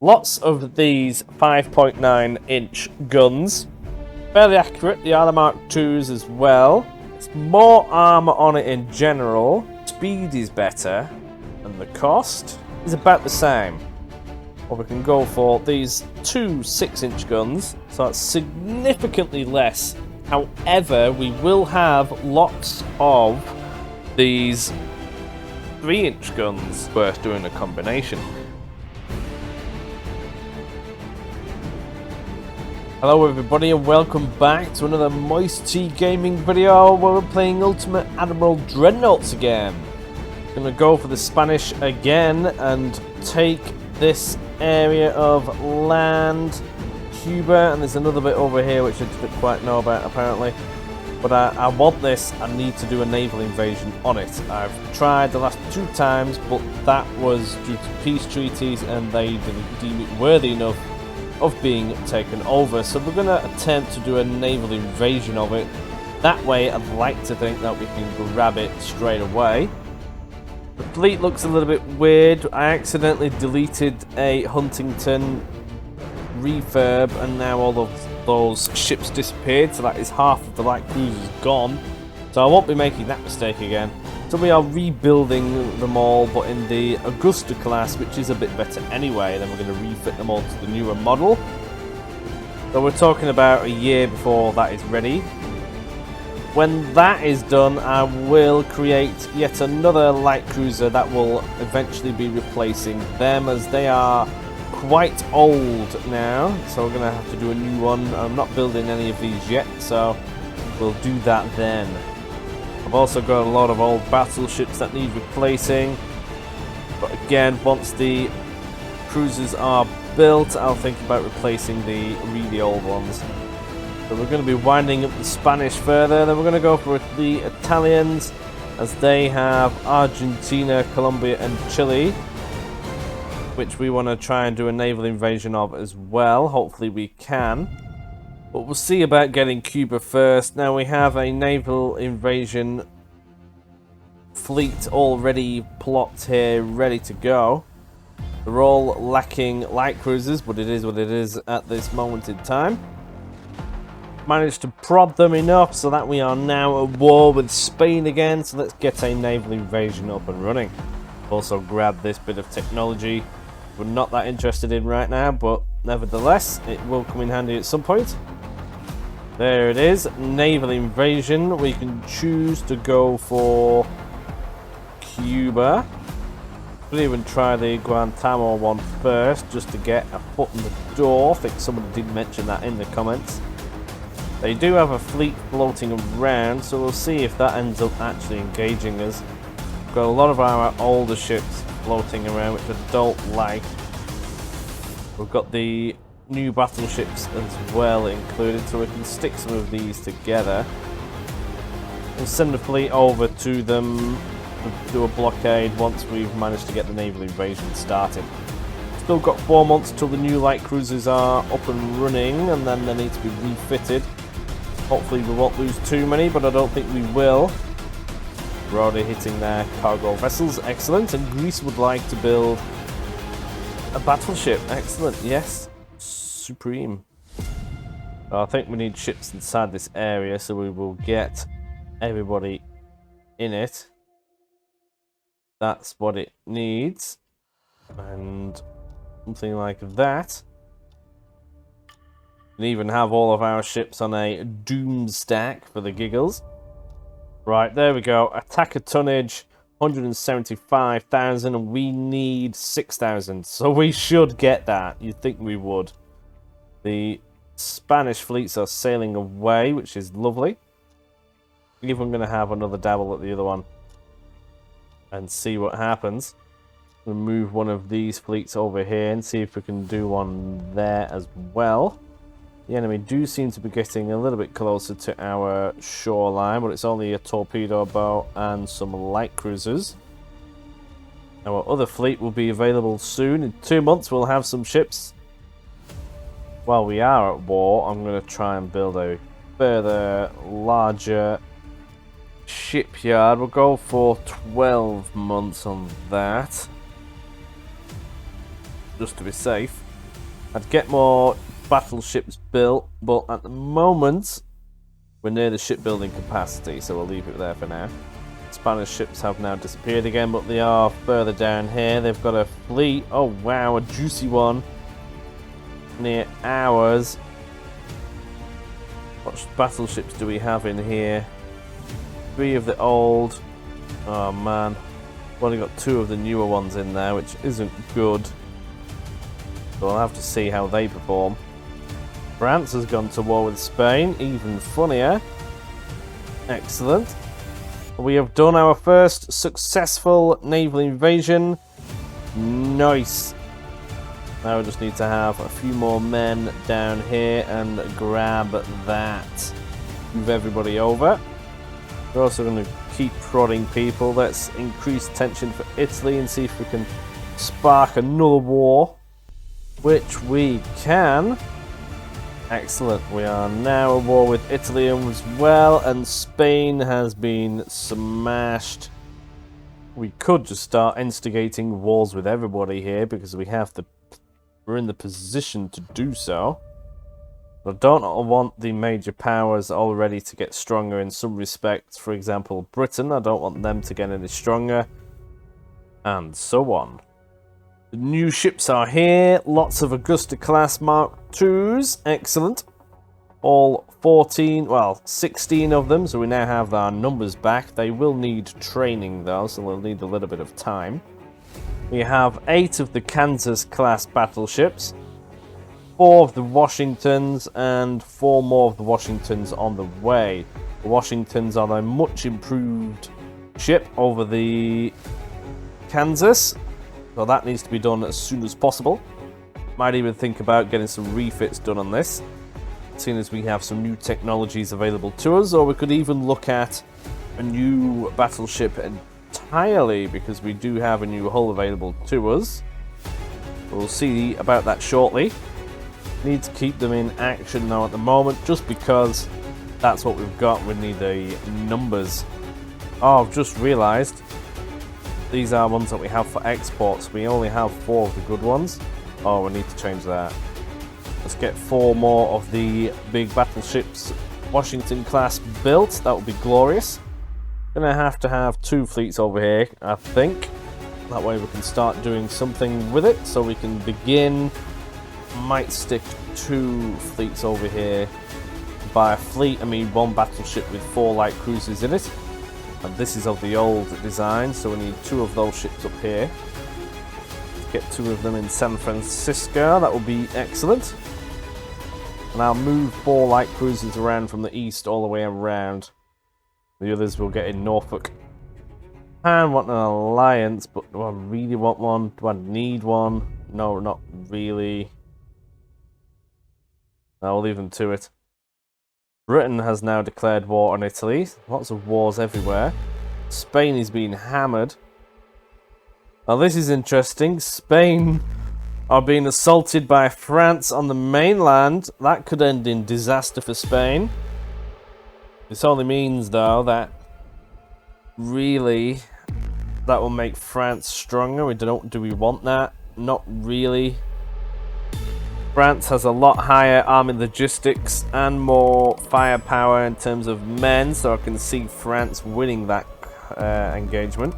Lots of these 5.9-inch guns. Fairly accurate. They are the Mark IIs as well. It's more armor on it in general. Speed is better. And the cost is about the same. Or we can go for these two 6-inch guns. So that's significantly less. However, we will have lots of these 3-inch guns worth doing a combination. Hello everybody and welcome back to another MoisTea gaming video where we're playing Ultimate Admiral Dreadnoughts again. Gonna go for the Spanish again and take this area of land, Cuba, and there's another bit over here which I didn't quite know about apparently. But I want this, I need to do a naval invasion on it. I've tried the last 2 times, but that was due to peace treaties and they didn't deem it worthy enough of being taken over, so we're going to attempt to do a naval invasion of it. That way I'd like to think that we can grab it straight away. The fleet looks a little bit weird. I accidentally deleted a Huntington refurb and now all of those ships disappeared, so that is half of the light cruisers gone, so I won't be making that mistake again. So we are rebuilding them all, but in the Augusta class, which is a bit better anyway. Then we're going to refit them all to the newer model. So we're talking about a year before that is ready. When that is done, I will create yet another light cruiser that will eventually be replacing them, as they are quite old now. So we're going to have to do a new one. I'm not building any of these yet, so we'll do that then. I've also got a lot of old battleships that need replacing, but again, once the cruisers are built, I'll think about replacing the really old ones. So we're going to be winding up the Spanish further, then we're going to go for the Italians, as they have Argentina, Colombia and Chile, which we want to try and do a naval invasion of as well. Hopefully we can. But we'll see about getting Cuba first. Now we have a naval invasion fleet already plopped here, ready to go. They're all lacking light cruisers, but it is what it is at this moment in time. Managed to prod them enough so that we are now at war with Spain again. So let's get a naval invasion up and running. Also grab this bit of technology we're not that interested in right now, but nevertheless, it will come in handy at some point. There it is, naval invasion. We can choose to go for Cuba. Could even try the Guantanamo one first, just to get a foot in the door. I think somebody did mention that in the comments. They do have a fleet floating around, so we'll see if that ends up actually engaging us. We've got a lot of our older ships floating around, which I don't like. We've got the new battleships as well included, so we can stick some of these together and send the fleet over to them to do a blockade once we've managed to get the naval invasion started. Still got 4 months till the new light cruisers are up and running, and then they need to be refitted. Hopefully we won't lose too many, but I don't think we will. We're already hitting their cargo vessels, excellent, and Greece would like to build a battleship, excellent, yes. Supreme. I think we need ships inside this area, so we will get everybody in it. That's what it needs, and something like that. We can even have all of our ships on a doom stack for the giggles. Right, there we go. Attacker tonnage 175,000, and we need 6,000, so we should get that. You'd think we would. The Spanish fleets are sailing away, which is lovely. I believe I'm going to have another dabble at the other one and see what happens. We'll move one of these fleets over here and see if we can do one there as well. The enemy do seem to be getting a little bit closer to our shoreline, but it's only a torpedo boat and some light cruisers. Our other fleet will be available soon. In 2 months we'll have some ships. While we are at war, I'm going to try and build a further larger shipyard. We'll go for 12 months on that, just to be safe. I'd get more battleships built, but at the moment, we're near the shipbuilding capacity, so we'll leave it there for now. Spanish ships have now disappeared again, but they are further down here. They've got a fleet. Oh wow, a juicy one near ours. What battleships do we have in here? 3 of the old. Oh man, we've only got 2 of the newer ones in there, which isn't good. So I'll have to see how they perform. France has gone to war with Spain, even funnier. Excellent. We have done our first successful naval invasion. Nice. Now we just need to have a few more men down here and grab that. Move everybody over. We're also going to keep prodding people. Let's increase tension for Italy and see if we can spark another war. Which we can. Excellent. We are now at war with Italy as well, and Spain has been smashed. We could just start instigating wars with everybody here because we're in the position to do so. I don't want the major powers already to get stronger in some respects. For example, Britain, I don't want them to get any stronger, and so on. The new ships are here. Lots of Augusta-class Mark IIs. Excellent. All 16 of them, so we now have our numbers back. They will need training, though, so they'll need a little bit of time. We have 8 of the Kansas-class battleships, 4 of the Washingtons, and 4 more of the Washingtons on the way. The Washingtons are a much improved ship over the Kansas. So that needs to be done as soon as possible. Might even think about getting some refits done on this, seeing as we have some new technologies available to us, or we could even look at a new battleship entirely, because we do have a new hull available to us. We'll see about that shortly. Need to keep them in action now at the moment, just because that's what we've got. We need the numbers. Oh, I've just realised. These are ones that we have for exports. We only have 4 of the good ones. Oh, we need to change that. Let's get 4 more of the big battleships, Washington class, built. That would be glorious. Gonna have to have 2 fleets over here, I think. That way we can start doing something with it. So we can begin. Might stick 2 fleets over here. By a fleet, I mean 1 battleship with 4 light cruisers in it. And this is of the old design, so we need 2 of those ships up here. Get 2 of them in San Francisco, that will be excellent. And I'll move 4 light cruisers around from the east all the way around. The others will get in Norfolk. I want an alliance, but do I really want one? Do I need one? No, not really. I'll leave them to it. Britain has now declared war on Italy. Lots of wars everywhere. Spain is being hammered. Now this is interesting. Spain are being assaulted by France on the mainland. That could end in disaster for Spain. This only means, though, that really that will make France stronger. Do we want that? Not really. France has a lot higher army logistics and more firepower in terms of men, so I can see France winning that engagement.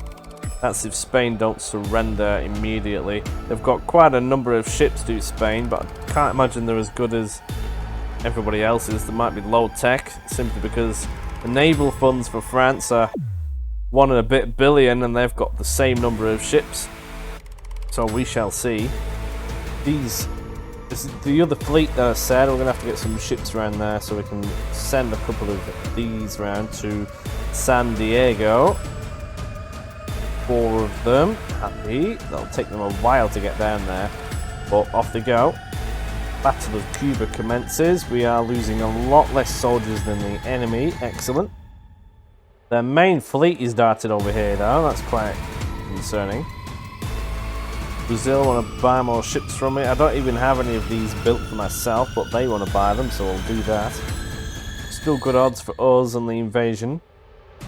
That's if Spain don't surrender immediately. They've got quite a number of ships to Spain, but I can't imagine they're as good as everybody else's. They might be low tech, simply because the naval funds for France are 1 and a bit billion, and they've got the same number of ships. So we shall see. This is the other fleet that I said. We're going to have to get some ships around there so we can send a couple of these around to San Diego. 4 of them. Happy. That'll take them a while to get down there, but off they go. Battle of Cuba commences. We are losing a lot less soldiers than the enemy. Excellent. Their main fleet is darted over here, though. That's quite concerning. Brazil want to buy more ships from me. I don't even have any of these built for myself, but they want to buy them, so we'll do that. Still good odds for us on the invasion.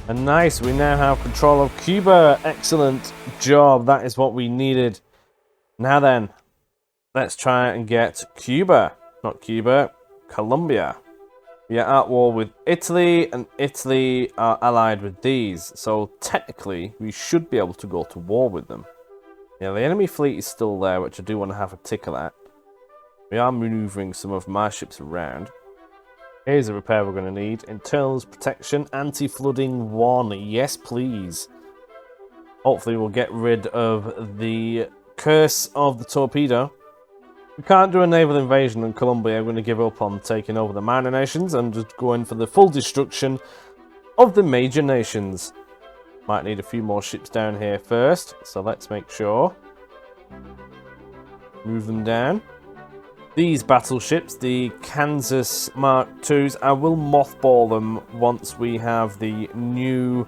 And nice, we now have control of Cuba. Excellent job. That is what we needed. Now then, Let's try and get Cuba. Not Cuba, Colombia. We are at war with Italy, and Italy are allied with these. So technically, we should be able to go to war with them. Yeah, the enemy fleet is still there, which I do want to have a tickle at. We are maneuvering some of my ships around. Here's a repair we're going to need. Internals protection, anti-flooding 1. Yes, please. Hopefully we'll get rid of the curse of the torpedo. We can't do a naval invasion in Colombia. I'm going to give up on taking over the minor nations and just go in for the full destruction of the major nations. Might need a few more ships down here first, so let's make sure. Move them down. These battleships, the Kansas Mark IIs, I will mothball them once we have the new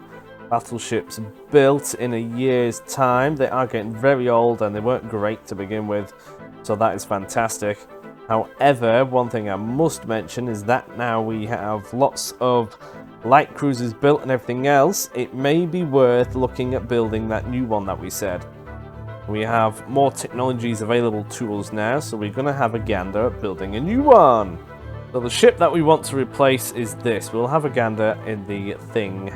battleships built in a year's time. They are getting very old and they weren't great to begin with. So that is fantastic. However, one thing I must mention is that now we have lots of light cruisers built and everything else, it may be worth looking at building that new one that we said. We have more technologies available to us now, so we're going to have a gander at building a new one. So the ship that we want to replace is this. We'll have a gander in the thing.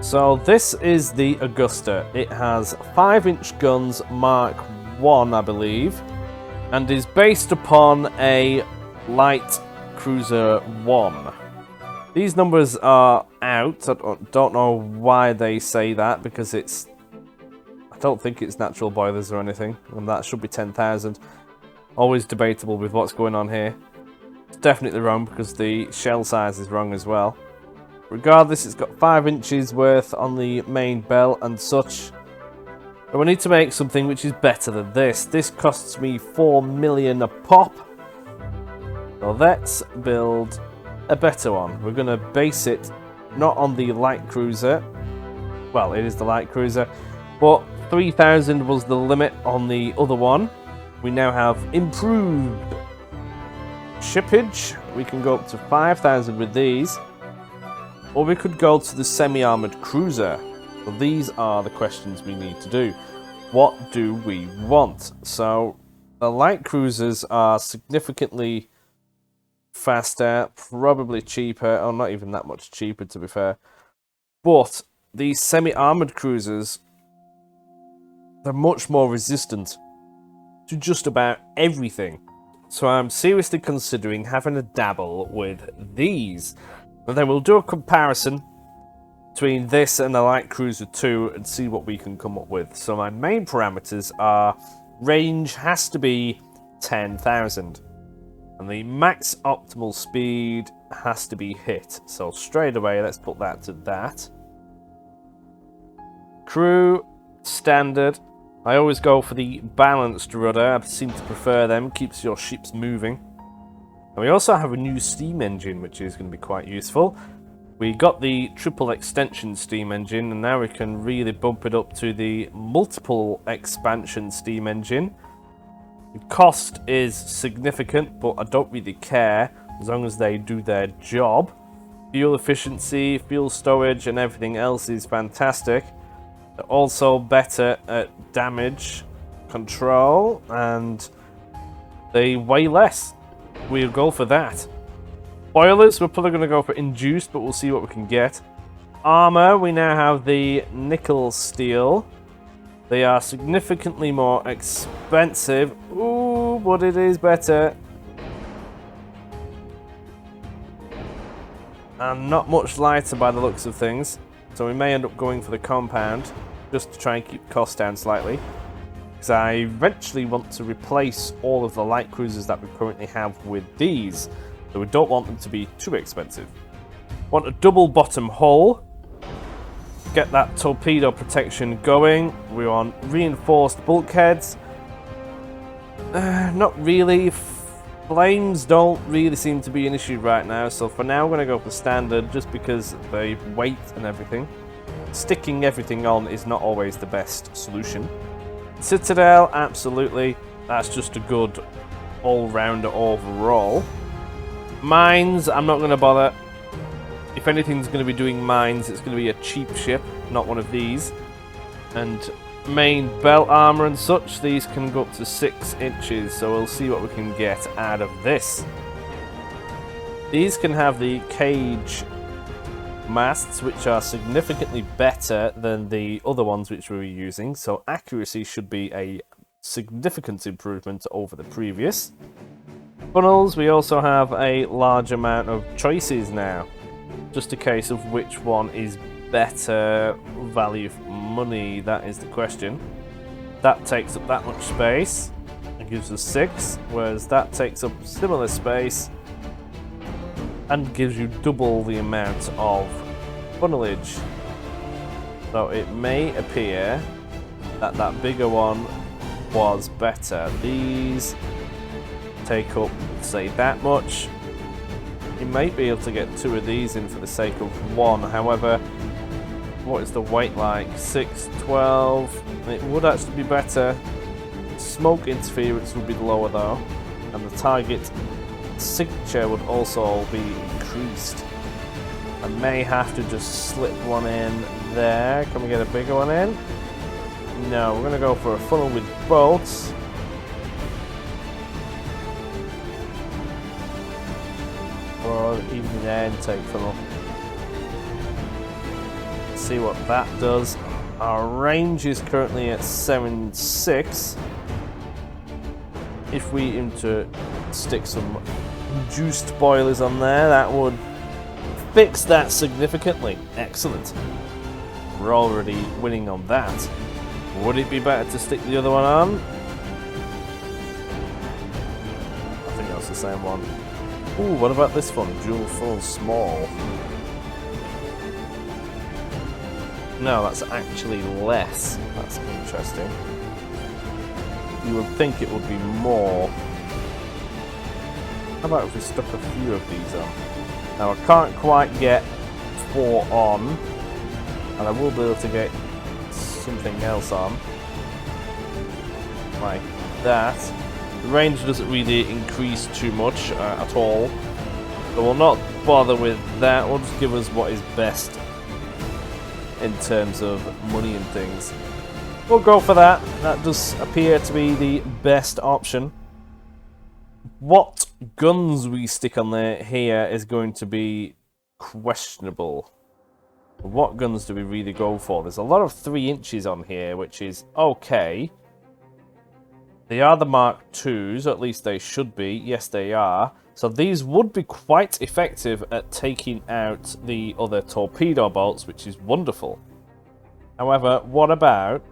So this is the Augusta. It has 5-inch guns Mark 1, I believe, and is based upon a light cruiser 1. These numbers are out. I don't know why they say that, because I don't think it's natural boilers or anything, and that should be 10,000. Always debatable with what's going on here. It's definitely wrong because the shell size is wrong as well. Regardless, it's got 5 inches worth on the main bell and such. But we need to make something which is better than this. This costs me 4 million a pop. So let's build a better one. We're going to base it not on the light cruiser. Well, it is the light cruiser. But 3,000 was the limit on the other one. We now have improved shippage. We can go up to 5,000 with these. Or we could go to the semi-armoured cruiser. So these are the questions we need to do. What do we want? So the light cruisers are significantly faster, probably cheaper, or not even that much cheaper to be fair. But these semi-armoured cruisers, they're much more resistant to just about everything. So I'm seriously considering having a dabble with these. And then we'll do a comparison between this and the Light Cruiser 2 and see what we can come up with. So my main parameters are range has to be 10,000. And the max optimal speed has to be hit. So straight away, let's put that to that. Crew, standard. I always go for the balanced rudder. I seem to prefer them. Keeps your ships moving. And we also have a new steam engine, which is going to be quite useful. We got the triple extension steam engine, and now we can really bump it up to the multiple expansion steam engine. The cost is significant, but I don't really care as long as they do their job. Fuel efficiency, fuel storage, and everything else is fantastic. They're also better at damage control, and they weigh less. We'll go for that. Boilers, we're probably going to go for induced, but we'll see what we can get. Armor, we now have the nickel steel. They are significantly more expensive. Ooh, but it is better. And not much lighter by the looks of things. So we may end up going for the compound, just to try and keep costs down slightly. Because I eventually want to replace all of the light cruisers that we currently have with these. So we don't want them to be too expensive. Want a double bottom hull. Get that torpedo protection going. We want reinforced bulkheads. Not really. Flames don't really seem to be an issue right now. So for now, I'm going to go for standard just because they weight and everything. Sticking everything on is not always the best solution. Citadel, absolutely. That's just a good all-rounder overall. Mines, I'm not going to bother. If anything's going to be doing mines, it's going to be a cheap ship, not one of these. And main belt armor and such, these can go up to 6 inches, so we'll see what we can get out of this. These can have the cage masts, which are significantly better than the other ones which we were using, so accuracy should be a significant improvement over the previous. Funnels, we also have a large amount of choices now. Just a case of which one is better value for money, that is the question. That takes up that much space and gives us 6, whereas that takes up similar space and gives you double the amount of funnelage. So it may appear that that bigger one was better. These take up, say, that much. You might be able to get 2 of these in for the sake of 1. However, what is the weight like? 6, 12. It would actually be better. Smoke interference would be lower though, and the target signature would also be increased. I may have to just slip one in there. Can we get a bigger one in? No, we're going to go for a funnel with bolts. Or even an intake funnel. Let's see what that does. Our range is currently at 7.6. If we aim to stick some juiced boilers on there, that would fix that significantly. Excellent. We're already winning on that. Would it be better to stick the other one on? I think that's the same one. Ooh, what about this one? Dual full small. No, that's actually less. That's interesting. You would think it would be more. How about if we stuck a few of these on? Now I can't quite get 4 on, and I will be able to get something else on. Like that. The range doesn't really increase too much at all, so we'll not bother with that. We'll just give us what is best in terms of money and things. We'll go for that. That does appear to be the best option. What guns we stick on there here is going to be questionable. What guns do we really go for? There's a lot of 3 inches on here, which is okay. They are the Mark IIs, or at least they should be. Yes, they are. So these would be quite effective at taking out the other torpedo bolts, which is wonderful. However, what about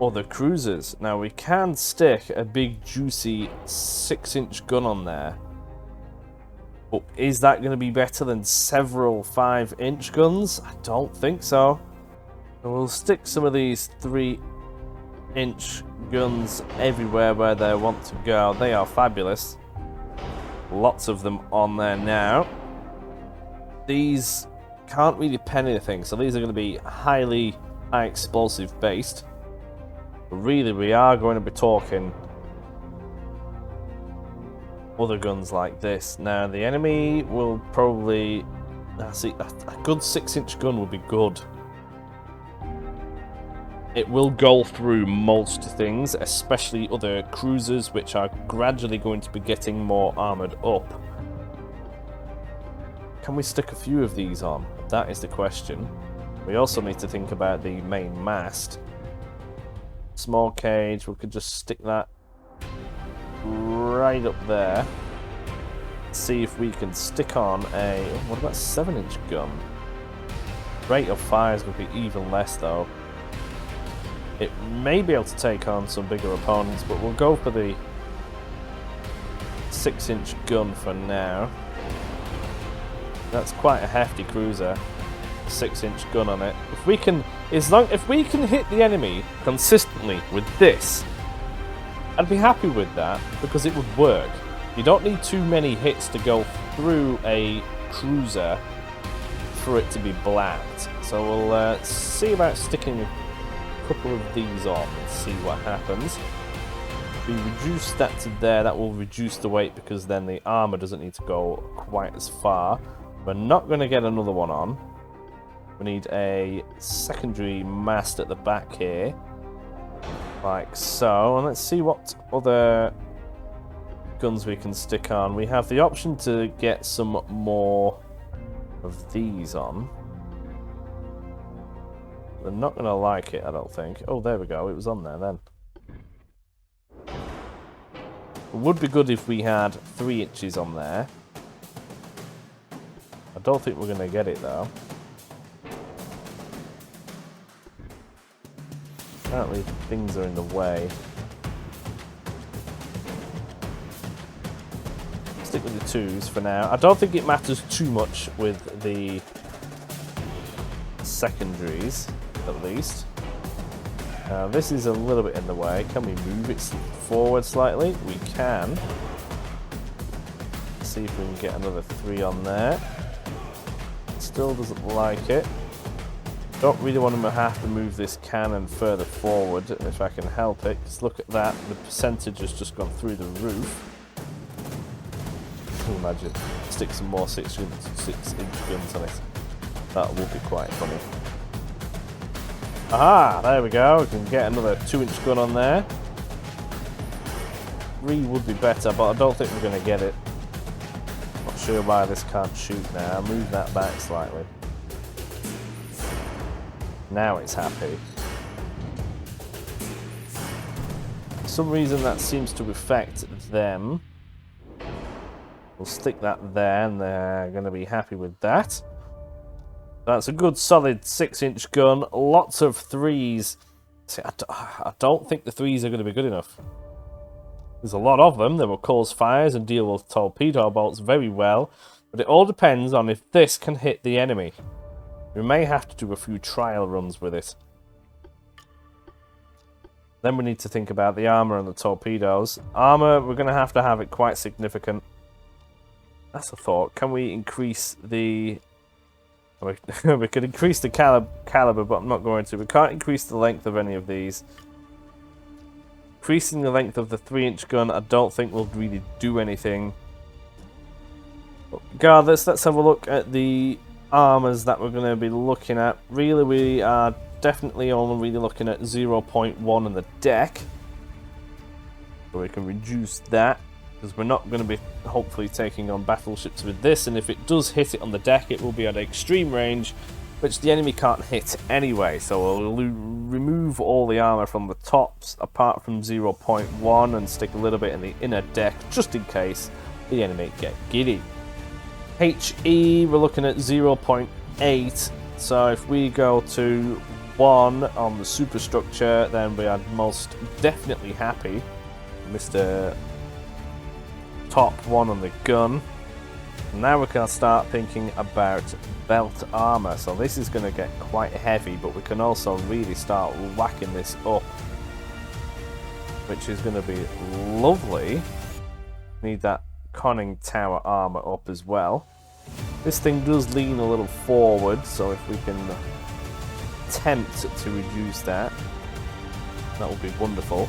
other cruisers? Now, we can stick a big, juicy 6-inch gun on there. But is that going to be better than several 5-inch guns? I don't think so. So we'll stick some of these 3-inch guns everywhere where they want to go. They are fabulous. Lots of them on there now. These can't really pen anything, so these are going to be high explosive based. But really, we are going to be talking other guns like this. Now, the enemy will probably... see, a good 6-inch gun would be good. It will go through most things, especially other cruisers, which are gradually going to be getting more armoured up. Can we stick a few of these on? That is the question. We also need to think about the main mast. Small cage, we could just stick that right up there. See if we can stick on a... what about 7-inch gun? Rate of fires would be even less though. It may be able to take on some bigger opponents, but we'll go for the 6-inch gun for now. That's quite a hefty cruiser. 6-inch gun on it. If we can hit the enemy consistently with this, I'd be happy with that because it would work. You don't need too many hits to go through a cruiser for it to be blacked. So we'll see about sticking a couple of these on and see what happens. If we reduce that to there, that will reduce the weight because then the armor doesn't need to go quite as far. We're not going to get another one on. We need a secondary mast at the back here. Like so. And let's see what other guns we can stick on. We have the option to get some more of these on. They're not going to like it, I don't think. Oh, there we go. It was on there then. It would be good if we had 3 inches on there. I don't think we're going to get it, though. Apparently, things are in the way. Stick with the 2s for now. I don't think it matters too much with the secondaries, at least. This is a little bit in the way. Can we move it forward slightly? We can. Let's see if we can get another 3 on there. Still doesn't like it. Don't really want to have to move this cannon further forward if I can help it. Just look at that. The percentage has just gone through the roof. Can you imagine? Stick some more 6-inch guns on it. That will be quite funny. Aha! There we go. We can get another 2-inch gun on there. 3 would be better, but I don't think we're going to get it. Not sure why this can't shoot now. Move that back slightly. Now it's happy. For some reason that seems to affect them. We'll stick that there and they're going to be happy with that. That's a good solid 6-inch gun. Lots of 3s. See, I don't think the 3s are going to be good enough. There's a lot of them. They will cause fires and deal with torpedo bolts very well. But it all depends on if this can hit the enemy. We may have to do a few trial runs with it. Then we need to think about the armor and the torpedoes. Armor, we're going to have it quite significant. That's a thought. Can we increase the... We could increase the caliber, but I'm not going to. We can't increase the length of any of these. Increasing the length of the 3-inch gun, I don't think will really do anything. But regardless, let's have a look at the armors that we're going to be looking at. Really, we are definitely only really looking at 0.1 on the deck. So we can reduce that. Because we're not going to be hopefully taking on battleships with this, and if it does hit it on the deck, it will be at extreme range, which the enemy can't hit anyway. So we'll remove all the armor from the tops, apart from 0.1, and stick a little bit in the inner deck, just in case the enemy get giddy. HE, we're looking at 0.8, so if we go to 1 on the superstructure, then we are most definitely happy. Mr. Top 1 on the gun. Now we can start thinking about belt armor. So this is going to get quite heavy, but we can also really start whacking this up, which is going to be lovely. Need that conning tower armor up as well. This thing does lean a little forward, so if we can attempt to reduce that, that would be wonderful.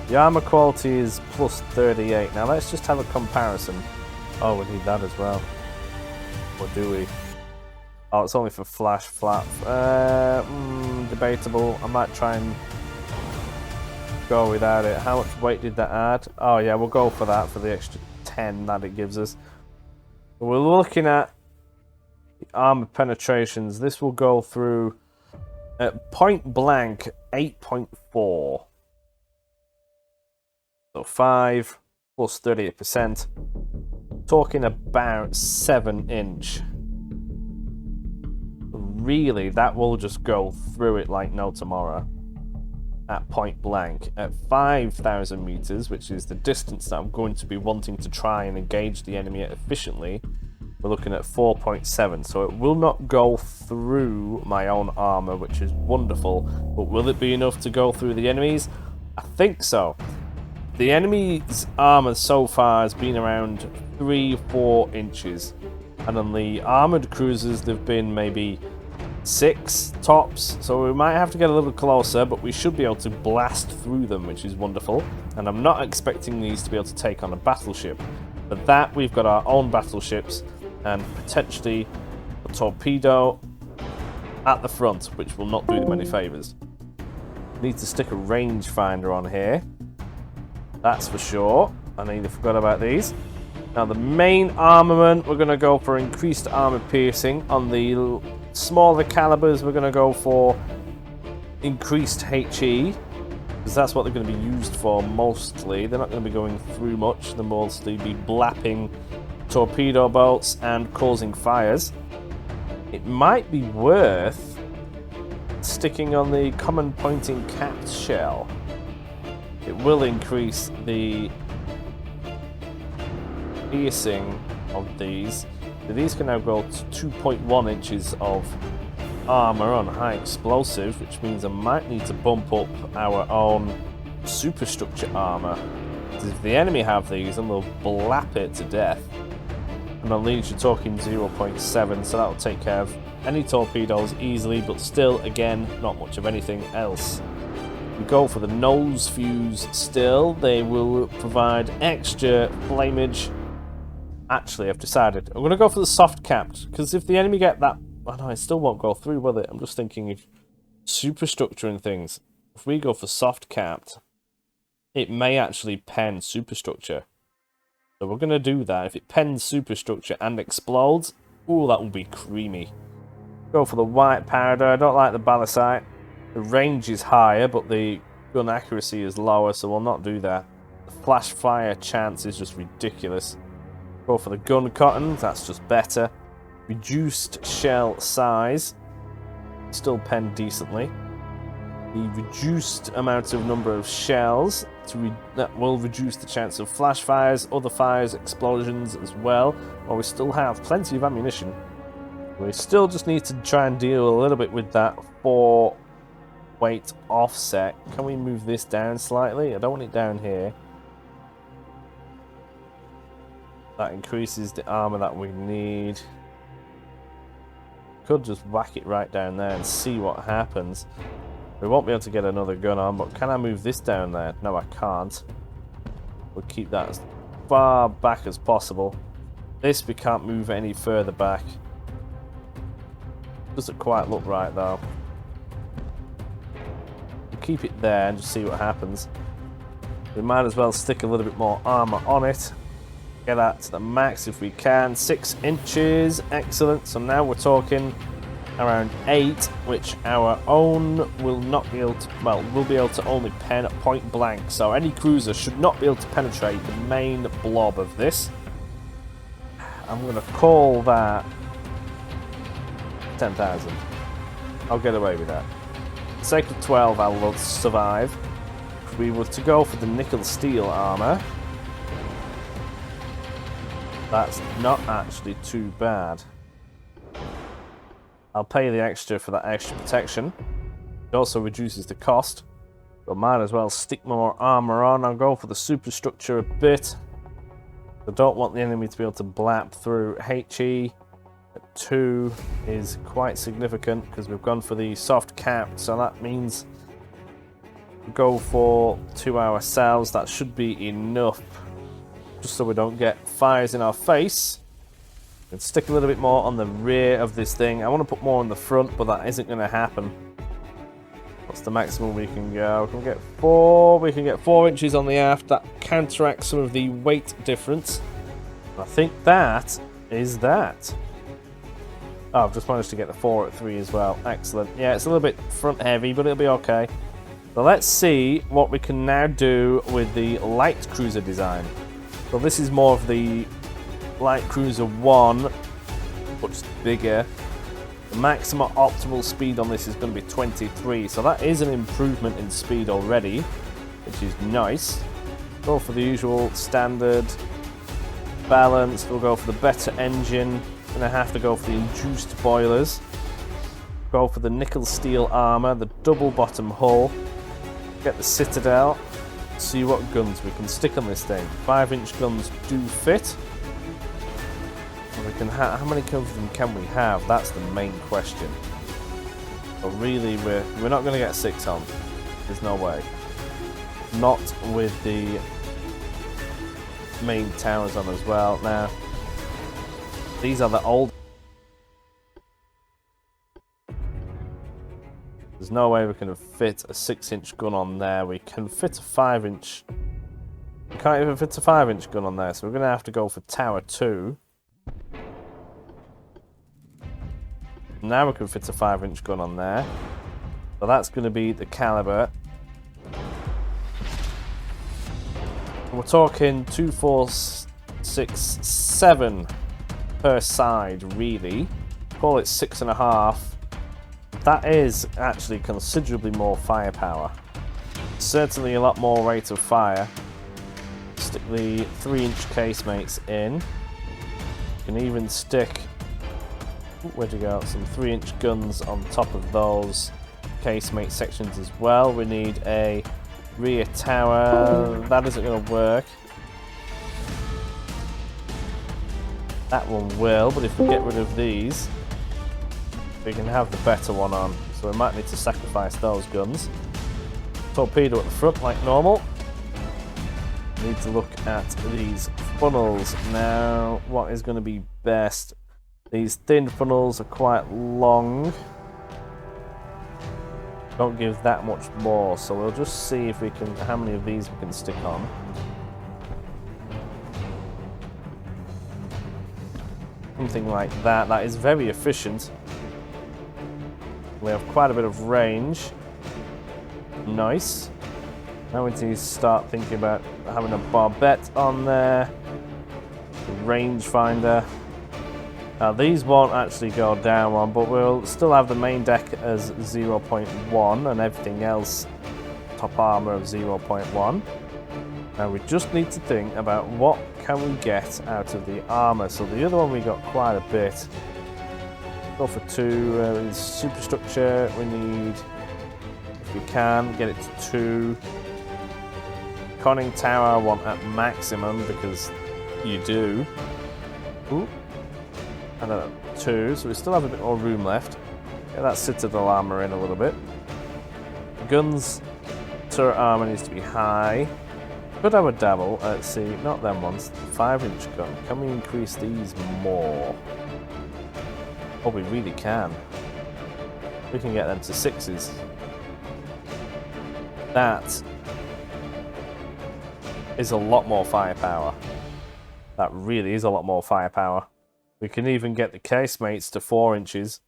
The armor quality is plus 38. Now let's just have a comparison. Oh, we need that as well. Or do we? Oh, it's only for flash flap. Debatable. I might try and go without it. How much weight did that add? Oh yeah, we'll go for that, for the extra 10 that it gives us. We're looking at the armor penetrations. This will go through at point blank 8.4. So 5 plus 38%. Talking about 7-inch. Really, that will just go through it like no tomorrow. At point blank. At 5,000 meters, which is the distance that I'm going to be wanting to try and engage the enemy at efficiently, we're looking at 4.7. So it will not go through my own armor, which is wonderful. But will it be enough to go through the enemies? I think so. The enemy's armor so far has been around 3-4 inches, and on the armored cruisers they've been maybe 6 tops, so we might have to get a little closer, but we should be able to blast through them, which is wonderful. And I'm not expecting these to be able to take on a battleship. For that, we've got our own battleships and potentially a torpedo at the front, which will not do them any favours. Need to stick a rangefinder on here. That's for sure. I nearly forgot about these. Now the main armament, we're going to go for increased armor piercing. On the smaller calibers, we're going to go for increased HE, because that's what they're going to be used for mostly. They're not going to be going through much. They'll mostly be blapping torpedo bolts and causing fires. It might be worth sticking on the common pointing capped shell. It will increase the piercing of these. So these can now go to 2.1 inches of armor on high explosive, which means I might need to bump up our own superstructure armor. Because if the enemy have these, then they'll blap it to death. And on these, you're talking 0.7, so that'll take care of any torpedoes easily, but still, again, not much of anything else. We go for the nose fuse still. They will provide extra flamage. Actually, I've decided I'm going to go for the soft capped, because if the enemy get that, oh no, it still won't go through with it. I'm just thinking of superstructure and things. If we go for soft capped, it may actually pen superstructure. So we're going to do that. If it pens superstructure and explodes, ooh, that will be creamy. Go for the white powder. I don't like the balisite. The range is higher, but the gun accuracy is lower, so we'll not do that. The flash fire chance is just ridiculous. Go for the gun cotton. That's just better. Reduced shell size. Still pen decently. The reduced amount of number of shells that will reduce the chance of flash fires, other fires, explosions as well. While we still have plenty of ammunition, we still just need to try and deal a little bit with that 4 weight offset. Can we move this down slightly? I don't want it down here. That increases the armor that we need. Could just whack it right down there and see what happens. We won't be able to get another gun on, but can I move this down there? No, I can't. We'll keep that as far back as possible. This we can't move any further back. Doesn't quite look right though. We'll keep it there and just see what happens. We might as well stick a little bit more armor on it. Get that to the max if we can. 6 inches, excellent. So now we're talking around 8, which our own will not be able to, well, we'll be able to only pen at point blank. So any cruiser should not be able to penetrate the main blob of this. I'm going to call that 10,000. I'll get away with that. For the sake of 12, I'll survive. If we were to go for the nickel steel armor, that's not actually too bad. I'll pay the extra for that extra protection. It also reduces the cost. But might as well stick more armor on. I'll go for the superstructure a bit. I don't want the enemy to be able to blap through. HE at 2 is quite significant because we've gone for the soft cap. So that means we go for 2 ourselves. That should be enough. Just so we don't get fires in our face. And stick a little bit more on the rear of this thing. I want to put more on the front, but that isn't going to happen. What's the maximum we can go? We can get 4. We can get 4 inches on the aft. That counteracts some of the weight difference. I think that is that. Oh, I've just managed to get the 4 at 3 as well. Excellent. Yeah, it's a little bit front heavy, but it'll be okay. So let's see what we can now do with the light cruiser design. So this is more of the Light Cruiser 1, much bigger. The maximum optimal speed on this is going to be 23, so that is an improvement in speed already, which is nice. Go for the usual standard balanced. We'll go for the better engine. Going to have to go for the induced boilers. Go for the nickel steel armor, the double bottom hull. Get the Citadel. See what guns we can stick on this thing. 5-inch guns do fit. We can how many of them can we have? That's the main question. But really, we're not going to get 6 on. There's no way. Not with the main towers on as well. Now, these are the old. There's no way we can fit a 6-inch gun on there. We can fit a 5-inch. We can't even fit a 5-inch gun on there, so we're going to have to go for Tower 2. Now we can fit a 5-inch gun on there. So that's going to be the caliber. We're talking 2, 4, 6, 7 per side, really. Call it 6.5. That is actually considerably more firepower. Certainly a lot more rate of fire. Stick the 3-inch casemates in. You can even stick, where'd you go? Some 3-inch guns on top of those casemate sections as well. We need a rear tower. That isn't going to work. That one will, but if we get rid of these, we can have the better one on. So we might need to sacrifice those guns. Torpedo at the front like normal. Need to look at these funnels now. What is going to be best? These thin funnels are quite long. Don't give that much more, so we'll just see if we can, how many of these we can stick on. Something like that. That is very efficient. We have quite a bit of range. Nice. Now we need to start thinking about having a barbette on there. A rangefinder. Now these won't actually go down one, but we'll still have the main deck as 0.1 and everything else top armor of 0.1. Now we just need to think about what can we get out of the armor. So the other one we got quite a bit. Go for 2. Superstructure we need, if we can, get it to 2. Conning tower I want at maximum because you do. Ooh. And then 2, so we still have a bit more room left. Get that citadel armor in a little bit. Guns, turret armor needs to be high. Could have a dabble. Let's see, not them ones. 5-inch gun. Can we increase these more? Oh, we really can. We can get them to 6s. That is a lot more firepower. That really is a lot more firepower. We can even get the casemates to 4 inches.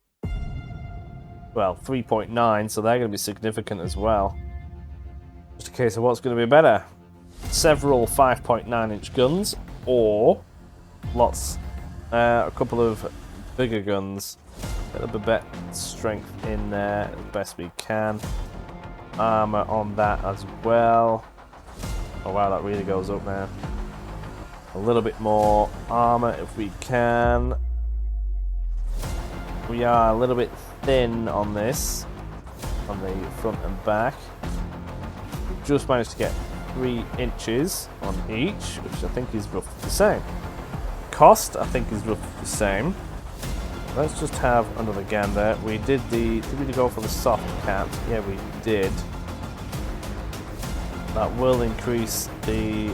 Well, 3.9, so they're going to be significant as well. Just a case of what's going to be better. Several 5.9-inch guns, or lots, a couple of bigger guns. Get the barbette strength in there as best we can. Armor on that as well. Oh wow, that really goes up now. A little bit more armor if we can. We are a little bit thin on this, on the front and back. We've just managed to get 3 inches on each, which I think is roughly the same. Cost, I think, is roughly the same. Let's just have another gander. We did we go for the soft cap? Yeah, we did. That will increase the...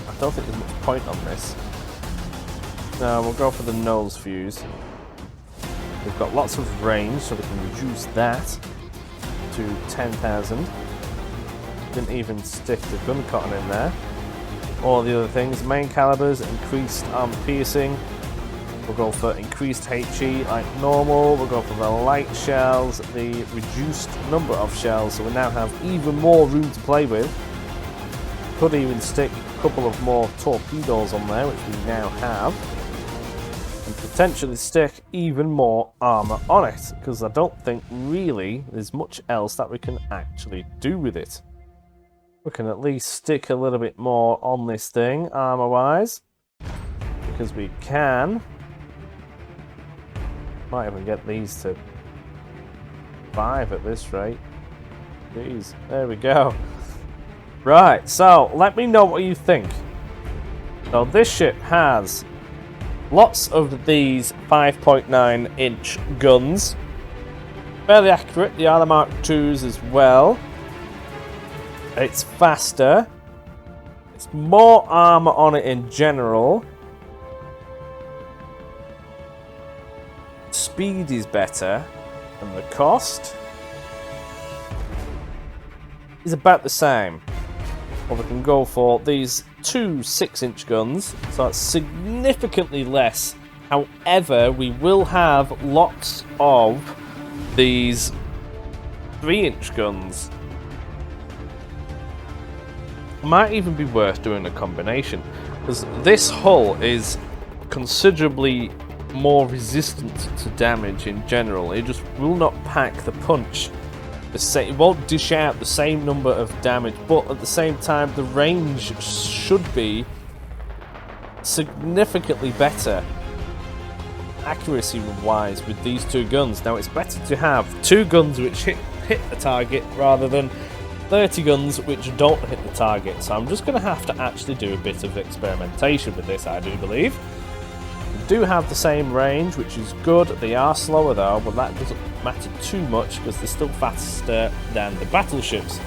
I don't think there's much point on this. No, we'll go for the nose fuse. We've got lots of range, so we can reduce that to 10,000. Didn't even stick the gun cotton in there. All the other things. Main calibers, increased armor piercing. We'll go for increased HE like normal. We'll go for the light shells, the reduced number of shells, so we now have even more room to play with. Could even stick a couple of more torpedoes on there, which we now have. And potentially stick even more armor on it, because I don't think really there's much else that we can actually do with it. We can at least stick a little bit more on this thing, armor-wise, because we can. Might even get these to 5 at this rate. Jeez, there we go. Right, so let me know what you think. So this ship has lots of these 5.9-inch guns. Fairly accurate, the other Mark IIs as well. It's faster. It's more armor on it in general. Speed is better, and the cost is about the same. Or we can go for these 2 6-inch guns, so that's significantly less. However, we will have lots of these 3-inch guns. Might even be worth doing a combination, because this hull is considerably more resistant to damage in general. It just will not pack the punch. It won't dish out the same number of damage, but at the same time the range should be significantly better accuracy wise with these 2 guns. Now it's better to have 2 guns which hit the target rather than 30 guns which don't hit the target. So I'm just going to have to actually do a bit of experimentation with this, I do believe. They do have the same range, which is good. They are slower though, but that doesn't matter too much because they're still faster than the battleships.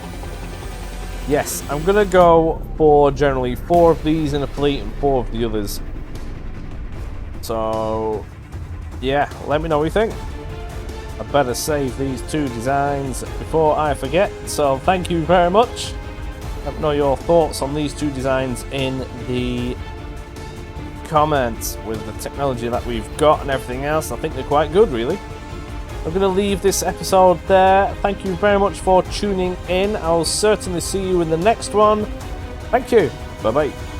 Yes, I'm going to go for generally 4 of these in a fleet and 4 of the others. So, yeah, let me know what you think. I better save these 2 designs before I forget. So thank you very much. Let me know your thoughts on these 2 designs in the comments with the technology that we've got and everything else. I think they're quite good, really. I'm going to leave this episode there. Thank you very much for tuning in. I'll certainly see you in the next one. Thank you. Bye-bye.